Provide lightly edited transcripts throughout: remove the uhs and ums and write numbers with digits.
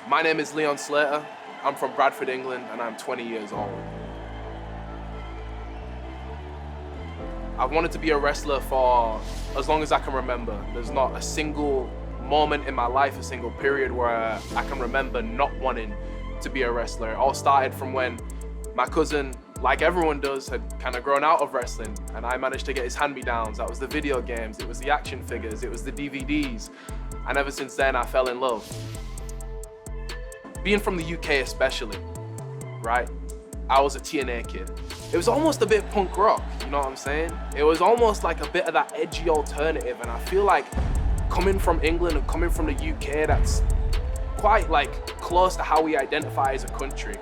My name is Slater. I'm from Bradford, England, and I'm 20 years old. I've wanted to be a wrestler for as long as I can remember. There's not a single moment in my life, a single period where I can remember not wanting to be a wrestler. It all started from when my cousin, like everyone does, had kind of grown out of wrestling, and I managed to get his hand-me-downs. That was the video games, it was the action figures, it was the DVDs, and ever since then I fell in love. Being from the UK especially, right? I was a TNA kid. It was almost a bit punk rock, you know what I'm saying? It was almost like a bit of that edgy alternative, and I feel like coming from England and coming from the UK, that's quite like close to how we identify as a country.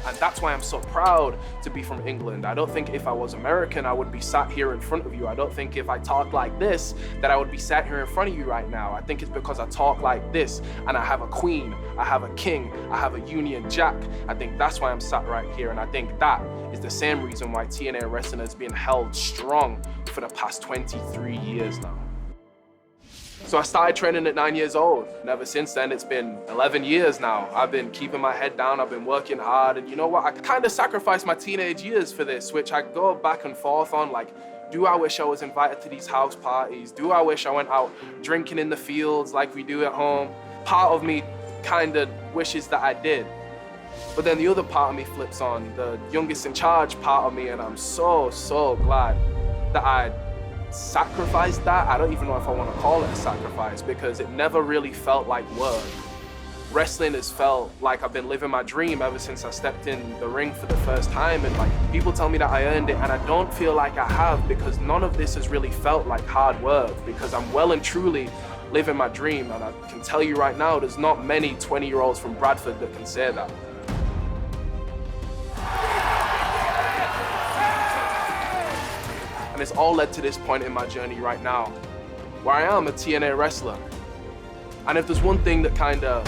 And that's why I'm so proud to be from England. I don't think if I was American, I would be sat here in front of you. I don't think if I talked like this, that I would be sat here in front of you right now. I think it's because I talk like this, and I have a queen, I have a king, I have a Union Jack. I think that's why I'm sat right here, and I think that is the same reason why TNA wrestling has been held strong for the past 23 years now. So I started training at 9 years old, and ever since then, it's been 11 years now. I've been keeping my head down, I've been working hard, and you know what? I kind of sacrificed my teenage years for this, which I go back and forth on, like, do I wish I was invited to these house parties? Do I wish I went out drinking in the fields like we do at home? Part of me kind of wishes that I did. But then the other part of me flips on, the youngest in charge part of me, and I'm so glad that I sacrificed that. I don't even know if I want to call it a sacrifice, because it never really felt like work. Wrestling has felt like I've been living my dream ever since I stepped in the ring for the first time, and like people tell me that I earned it, and I don't feel like I have, because none of this has really felt like hard work, because I'm well and truly living my dream. And I can tell you right now, there's not many 20-year-olds from Bradford that can say that. And it's all led to this point in my journey right now, where I am a TNA wrestler. And if there's one thing that kind of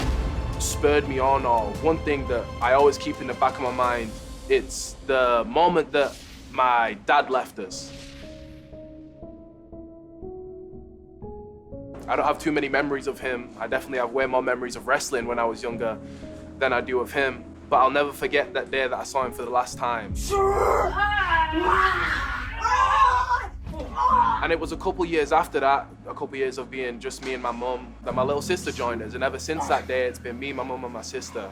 spurred me on, or one thing that I always keep in the back of my mind, it's the moment that my dad left us. I don't have too many memories of him. I definitely have way more memories of wrestling when I was younger than I do of him. But I'll never forget that day that I saw him for the last time. And it was a couple years after that, a couple years of being just me and my mum, that my little sister joined us. And ever since that day, it's been me, my mum, and my sister.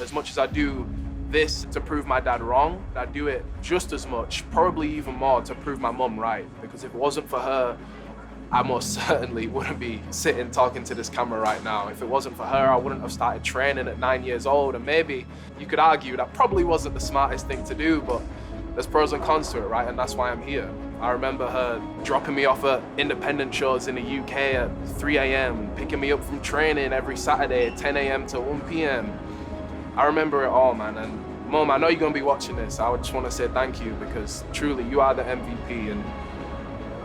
As much as I do this to prove my dad wrong, I do it just as much, probably even more, to prove my mum right. Because if it wasn't for her, I most certainly wouldn't be sitting talking to this camera right now. If it wasn't for her, I wouldn't have started training at 9 years old. And maybe you could argue that probably wasn't the smartest thing to do, but there's pros and cons to it, right? And that's why I'm here. I remember her dropping me off at independent shows in the UK at 3 a.m., picking me up from training every Saturday at 10 a.m. to 1 p.m. I remember it all, man. And Mom, I know you're gonna be watching this. I just wanna say thank you, because truly you are the MVP, and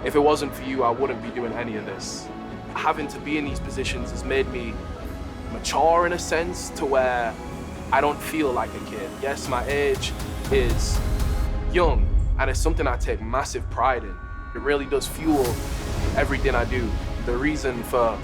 if it wasn't for you, I wouldn't be doing any of this. Having to be in these positions has made me mature in a sense, to where I don't feel like a kid. Yes, my age is young, and it's something I take massive pride in. It really does fuel everything I do. The reason for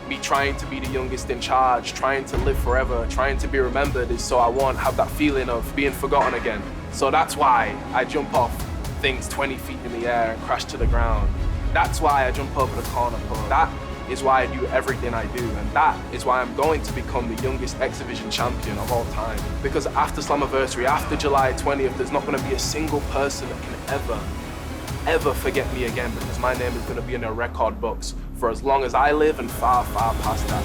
me trying to be the youngest in charge, trying to live forever, trying to be remembered, is so I won't have that feeling of being forgotten again. So that's why I jump off things 20 feet in the air and crash to the ground. That's why I jump over the corner post. That is why I do everything I do, and that is why I'm going to become the youngest X Division champion of all time. Because after Slammiversary, after July 20th, there's not going to be a single person that can ever forget me again, because my name is going to be in their record books for as long as I live, and far past that.